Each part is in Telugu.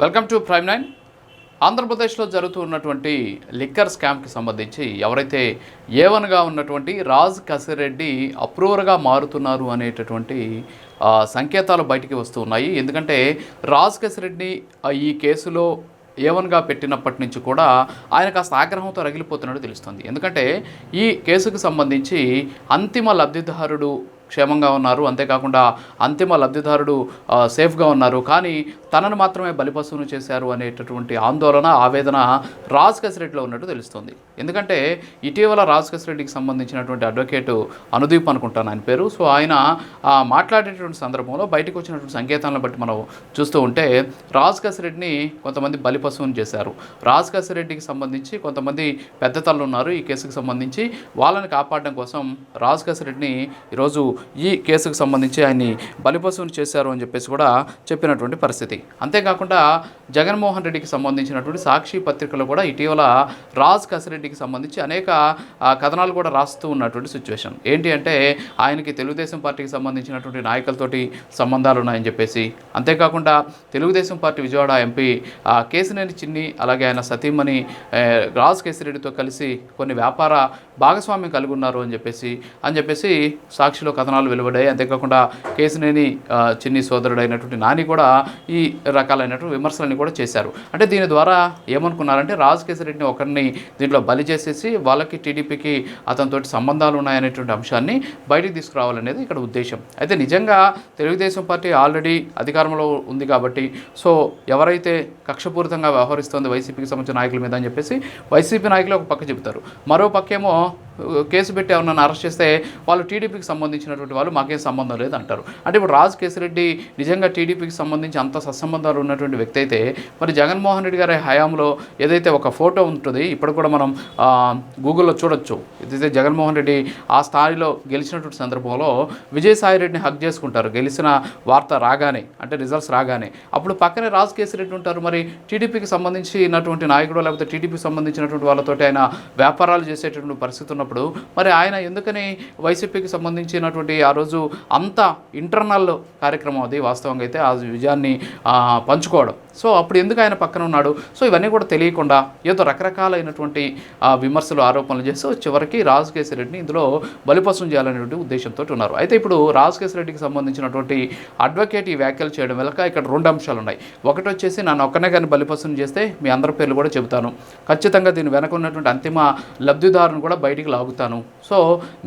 Welcome to prime nine. ఆంధ్రప్రదేశ్లో జరుగుతున్నటువంటి లిక్కర్ స్కామ్కి సంబంధించి ఎవరైతే ఏవన్గా ఉన్నటువంటి రాజ్ కసిరెడ్డి అప్రూవర్గా మారుతున్నారు అనేటటువంటి సంకేతాలు బయటికి వస్తూ ఉన్నాయి. ఎందుకంటే రాజ్ కసిరెడ్డి ఈ కేసులో ఏవన్గా పెట్టినప్పటి నుంచి కూడా ఆయన కాస్త ఆగ్రహంతో రగిలిపోతున్నట్టు తెలుస్తుంది. ఎందుకంటే ఈ కేసుకు సంబంధించి అంతిమ లబ్ధిదారుడు క్షేమంగా ఉన్నారు, అంతేకాకుండా అంతిమ లబ్ధిదారుడు సేఫ్గా ఉన్నారు, కానీ తనను మాత్రమే బలిపశువును చేశారు అనేటటువంటి ఆందోళన, ఆవేదన రాజ్ కసిరెడ్డిలో ఉన్నట్టు తెలుస్తుంది. ఎందుకంటే ఇటీవల రాజ్ కసిరెడ్డికి సంబంధించినటువంటి అడ్వకేటు అనుదీప్ అనుకుంటాను ఆయన పేరు. సో ఆయన మాట్లాడేటువంటి సందర్భంలో బయటకు వచ్చినటువంటి సంకేతాలను బట్టి మనం చూస్తూ ఉంటే రాజ్ కసిరెడ్డిని కొంతమంది బలిపశువును చేశారు. రాజ్ కసిరెడ్డికి సంబంధించి కొంతమంది పెద్ద తల్లు ఉన్నారు ఈ కేసుకు సంబంధించి. వాళ్ళని కాపాడడం కోసం రాజ్ కసిరెడ్డిని ఈరోజు ఈ కేసుకు సంబంధించి ఆయన్ని బలిపశువును చేశారు అని చెప్పేసి కూడా చెప్పినటువంటి పరిస్థితి. అంతేకాకుండా జగన్మోహన్ రెడ్డికి సంబంధించినటువంటి సాక్షి పత్రికలో కూడా ఇటీవల రాజ్ కసిరెడ్డికి సంబంధించి అనేక కథనాలు కూడా రాస్తూ ఉన్నటువంటి సిచ్యువేషన్. ఏంటి అంటే ఆయనకి తెలుగుదేశం పార్టీకి సంబంధించినటువంటి నాయకులతోటి సంబంధాలు ఉన్నాయని చెప్పేసి, అంతేకాకుండా తెలుగుదేశం పార్టీ విజయవాడ ఎంపీ కేసినేని చిన్ని అలాగే ఆయన సతీమణి రాజ్ కసిరెడ్డితో కలిసి కొన్ని వ్యాపార భాగస్వామ్యం కలిగి ఉన్నారు అని చెప్పేసి సాక్షిలో కథనాలు వెలువడ్డాయి. అంతేకాకుండా కేసినేని చిన్ని సోదరుడైనటువంటి నాని కూడా ఈ రకాలైనటువంటి విమర్శలని కూడా చేశారు. అంటే దీని ద్వారా ఏమనుకున్నారంటే రాజ్ కసిరెడ్డిని ఒకరిని దీంట్లో బలి చేసేసి వాళ్ళకి టీడీపీకి అతనితోటి సంబంధాలు ఉన్నాయనేటువంటి అంశాన్ని బయటికి తీసుకురావాలనేది ఇక్కడ ఉద్దేశం. అయితే నిజంగా తెలుగుదేశం పార్టీ ఆల్రెడీ అధికారంలో ఉంది కాబట్టి సో ఎవరైతే కక్షపూరితంగా వ్యవహరిస్తోంది వైసీపీకి సంబంధించిన నాయకుల మీద అని చెప్పేసి వైసీపీ నాయకులు ఒక పక్క చెబుతారు, మరో పక్కేమో కేసు పెట్టి ఎవరన్నా అరెస్ట్ చేస్తే వాళ్ళు టీడీపీకి సంబంధించినటువంటి వాళ్ళు మాకేం సంబంధం లేదు అంటారు. అంటే ఇప్పుడు రాజ్ కసిరెడ్డి నిజంగా టీడీపీకి సంబంధించి అంత సత్సంబంధాలు ఉన్నటువంటి వ్యక్తి అయితే మరి జగన్మోహన్ రెడ్డి గారి హయాంలో ఏదైతే ఒక ఫోటో ఉంటుంది, ఇప్పుడు కూడా మనం గూగుల్లో చూడొచ్చు, ఏదైతే జగన్మోహన్ రెడ్డి ఆ స్థాయిలో గెలిచినటువంటి సందర్భంలో విజయసాయి రెడ్డిని హక్ చేసుకుంటారు గెలిచిన వార్త రాగానే, అంటే రిజల్ట్స్ రాగానే. అప్పుడు పక్కనే రాజ్ కసిరెడ్డి ఉంటారు. మరి టీడీపీకి సంబంధించినటువంటి నాయకుడు లేకపోతే టీడీపీకి సంబంధించినటువంటి వాళ్ళతోటి ఆయన వ్యాపారాలు చేసేటటువంటి పరిస్థితి ఉన్నప్పుడు మరి ఆయన ఎందుకని వైసీపీకి సంబంధించినటువంటి ఆ రోజు అంత ఇంటర్నల్ కార్యక్రమం అది వాస్తవంగా అయితే ఆ విజయాన్ని పంచుకోవడం, సో అప్పుడు ఎందుకు ఆయన పక్కన ఉన్నాడు? సో ఇవన్నీ కూడా తెలియకుండా ఏదో రకరకాలైనటువంటి విమర్శలు ఆరోపణలు చేస్తూ చివరికి రాజ్ కసిరెడ్డిని ఇందులో బలిపశువును చేయాలనేటువంటి ఉద్దేశంతో ఉన్నారు. అయితే ఇప్పుడు రాజ్ కసిరెడ్డికి సంబంధించినటువంటి అడ్వకేట్ ఈ వ్యాఖ్యలు చేయడం వెనక ఇక్కడ రెండు అంశాలు ఉన్నాయి. ఒకటి వచ్చేసి నన్ను ఒక్కనే కానీ బలిపశువును చేస్తే మీ అందరి పేర్లు కూడా చెబుతాను, ఖచ్చితంగా దీని వెనక ఉన్నటువంటి అంతిమ లబ్ధిదారుని కూడా బయటికి లాగుతాను, సో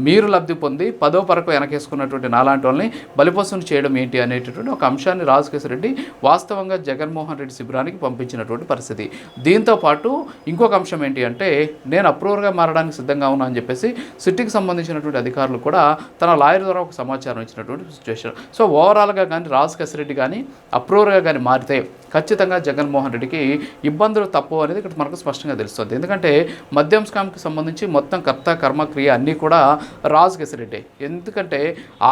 మీరు లబ్ధి పొంది 10వ పరకు వెనకేసుకున్నటువంటి నాలాంటి వాళ్ళని బలిపశువును చేయడం ఏంటి అనేటటువంటి ఒక అంశాన్ని రాజ్ కసిరెడ్డి వాస్తవంగా జగన్మోహన్ రెడ్డి శిబిరానికి పంపించినటువంటి పరిస్థితి. దీంతో పాటు ఇంకొక అంశం ఏంటి అంటే నేను అప్రూవర్గా మారడానికి సిద్ధంగా ఉన్నా అని చెప్పేసి సిట్టికి సంబంధించినటువంటి అధికారులు కూడా తన లాయర్ ద్వారా ఒక సమాచారం ఇచ్చినటువంటి సిచ్యువేషన్. సో ఓవరాల్గా కానీ రాజ్ కసిరెడ్డి కానీ అప్రూవర్గా కానీ మారితే ఖచ్చితంగా జగన్మోహన్ రెడ్డికి ఇబ్బందులు తప్పు అనేది ఇక్కడ మనకు స్పష్టంగా తెలుస్తుంది. ఎందుకంటే మద్యం స్కామ్కి సంబంధించి మొత్తం కర్త కర్మ క్రియ అన్నీ కూడా రాజ్ కసిరెడ్డి. ఎందుకంటే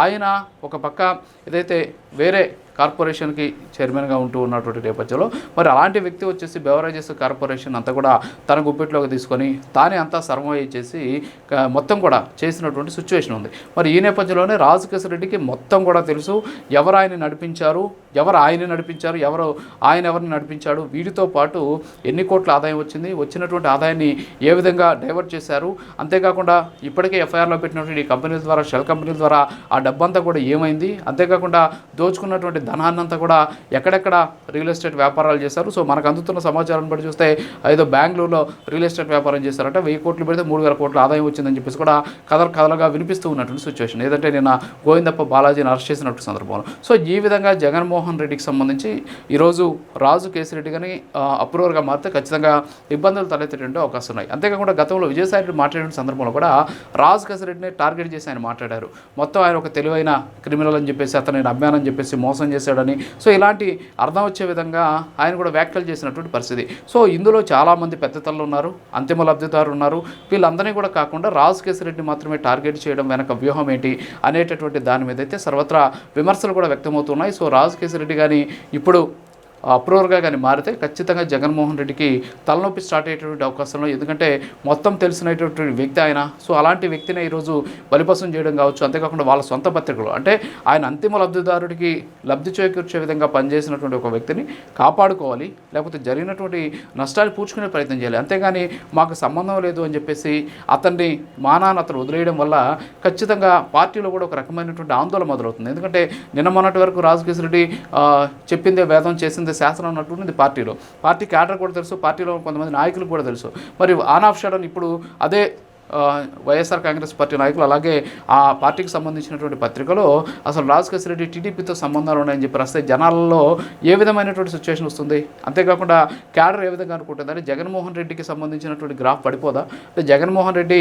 ఆయన ఒక పక్క ఏదైతే వేరే కార్పొరేషన్కి చైర్మన్గా ఉంటూ ఉన్నటువంటి నేపథ్యంలో మరి అలాంటి వ్యక్తి వచ్చేసి బెవరేజెస్ కార్పొరేషన్ అంతా కూడా తన గుప్పెట్లోకి తీసుకొని తానే అంతా సర్వే చేసి మొత్తం కూడా చేసినటువంటి సిచ్యువేషన్ ఉంది. మరి ఈ నేపథ్యంలోనే రాజ్ కసిరెడ్డికి మొత్తం కూడా తెలుసు ఎవరు ఆయన నడిపించారు, ఎవరు ఆయన్ని నడిపించారు, ఎవరిని నడిపించాడు, వీటితో పాటు ఎన్ని కోట్ల ఆదాయం వచ్చింది, వచ్చినటువంటి ఆదాయాన్ని ఏ విధంగా డైవర్ట్ చేశారు, అంతేకాకుండా ఇప్పటికే ఎఫ్ఐఆర్లో పెట్టినటువంటి కంపెనీల ద్వారా షెల్ కంపెనీల ద్వారా ఆ డబ్బంతా కూడా ఏమైంది, అంతేకాకుండా దోచుకున్నటువంటి ధనాన్నంతా కూడా ఎక్కడెక్కడ రియల్ ఎస్టేట్ వ్యాపారాలు చేశారు. సో మనకు అందుతున్న సమాచారాన్ని బట్టి చూస్తే ఏదో బెంగళూరులో రియల్ ఎస్టేట్ వ్యాపారం చేశారట, 1000 కోట్లు పెడితే 3000 కోట్ల ఆదాయం వచ్చిందని చెప్పేసి కూడా కథలుగా వినిపిస్తూ ఉన్నటువంటి సిచ్యువేషన్. ఏదంటే నిన్న గోవిందప్ప బాలాజీని అరెస్ట్ చేసినటువంటి సందర్భంలో. సో ఈ విధంగా జగన్మోహన్ రెడ్డికి సంబంధించి ఈరోజు రాజు కేసిరెడ్డి కానీ అప్రూవర్గా మారితే ఖచ్చితంగా ఇబ్బందులు తలెత్తేటువంటి అవకాశం ఉన్నాయి. అంతేకాకుండా గతంలో విజయసాయి రెడ్డి మాట్లాడిన సందర్భంలో కూడా రాజ్ కసిరెడ్డిని టార్గెట్ చేసి ఆయన మాట్లాడారు. మొత్తం ఆయన ఒక తెలివైన క్రిమినల్ అని చెప్పేసి అతను అభిమానం చెప్పేసి మోసం చేశాడని, సో ఇలాంటి అర్థం వచ్చే విధంగా ఆయన కూడా వ్యాఖ్యలు చేసినటువంటి పరిస్థితి. సో ఇందులో చాలామంది పెద్ద తల్లు ఉన్నారు, అంతిమ లబ్ధిదారులు ఉన్నారు. వీళ్ళందరినీ కూడా కాకుండా రాజ్ కసిరెడ్డి మాత్రమే టార్గెట్ చేయడం వెనక వ్యూహం ఏంటి అనేటటువంటి దాని మీద అయితే సర్వత్రా విమర్శలు కూడా వ్యక్తమవుతున్నాయి. సో రాజ్ కసిరెడ్డి కానీ ఇప్పుడు అప్రూవర్గా కానీ మారితే ఖచ్చితంగా జగన్మోహన్ రెడ్డికి తలనొప్పి స్టార్ట్ అయ్యేటువంటి అవకాశంలో, ఎందుకంటే మొత్తం తెలిసినటువంటి వ్యక్తి ఆయన. సో అలాంటి వ్యక్తిని ఈరోజు బలిపసం చేయడం కావచ్చు, అంతేకాకుండా వాళ్ళ సొంత పత్రికలు అంటే ఆయన అంతిమ లబ్ధిదారుడికి లబ్ధి చేకూర్చే విధంగా పనిచేసినటువంటి ఒక వ్యక్తిని కాపాడుకోవాలి, లేకపోతే జరిగినటువంటి నష్టాన్ని పూడ్చుకునే ప్రయత్నం చేయాలి. అంతేగాని మాకు సంబంధం లేదు అని చెప్పేసి అతన్ని మానాన్ని అతను వదిలేయడం వల్ల ఖచ్చితంగా పార్టీలో కూడా ఒక రకమైనటువంటి ఆందోళన మొదలవుతుంది. ఎందుకంటే నిన్న మొన్నటి వరకు రాజకేశ్వర రెడ్డి చెప్పిందే వేదం చేసిందే శాసనం అన్నటువంటిది పార్టీ క్యాడర్ కూడా తెలుసు, పార్టీలో కొంతమంది నాయకులకు కూడా తెలుసు. మరి ఆన్ ఆఫ్ షడన్ ఇప్పుడు అదే వైఎస్ఆర్ కాంగ్రెస్ పార్టీ నాయకులు అలాగే ఆ పార్టీకి సంబంధించినటువంటి పత్రికలో అసలు రాజకేశ్వర రెడ్డి టీడీపీతో సంబంధాలు ఉన్నాయని చెప్పి రాస్తే జనాలలో ఏ విధమైనటువంటి సిచ్యువేషన్ వస్తుంది? అంతేకాకుండా క్యాడర్ ఏ విధంగా అనుకుంటుందని జగన్మోహన్ రెడ్డికి సంబంధించినటువంటి గ్రాఫ్ పడిపోదా? జగన్మోహన్ రెడ్డి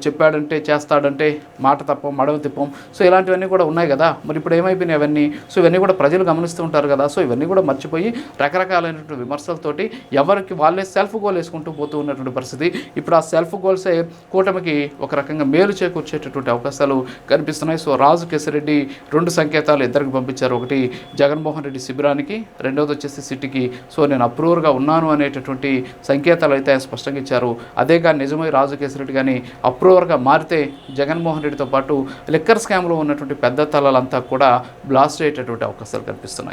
చెప్పాడంటే చేస్తాడంటే మాట తప్పం మడవ తిప్పం, సో ఇలాంటివన్నీ కూడా ఉన్నాయి కదా. మరి ఇప్పుడు ఏమైపోయినాయి అవన్నీ? సో ఇవన్నీ కూడా ప్రజలు గమనిస్తూ ఉంటారు కదా. సో ఇవన్నీ కూడా మర్చిపోయి రకరకాలైనటువంటి విమర్శలతోటి ఎవరికి వాళ్ళే సెల్ఫ్ గోల్ వేసుకుంటూ పోతూ ఉన్నటువంటి పరిస్థితి. ఇప్పుడు ఆ సెల్ఫ్ గోల్సే కూటమికి ఒక రకంగా మేలు చేకూర్చేటటువంటి అవకాశాలు కనిపిస్తున్నాయి. సో రాజకేశ్వర రెడ్డి 2 సంకేతాలు ఇద్దరికి పంపించారు. ఒకటి జగన్మోహన్ రెడ్డి శిబిరానికి, రెండవది వచ్చేసి సిటీకి. సో నేను అప్రూవర్గా ఉన్నాను అనేటటువంటి సంకేతాలు అయితే ఆయన స్పష్టంగా ఇచ్చారు. అదే కానీ నిజమై రాజకేశ్వర రెడ్డి కానీ అప్రూవర్గా మారితే జగన్మోహన్ రెడ్డితో పాటు లిక్కర్ స్కామ్లో ఉన్నటువంటి పెద్ద తలలంతా కూడా బ్లాస్ట్ అయ్యేటటువంటి అవకాశాలు కనిపిస్తున్నాయి.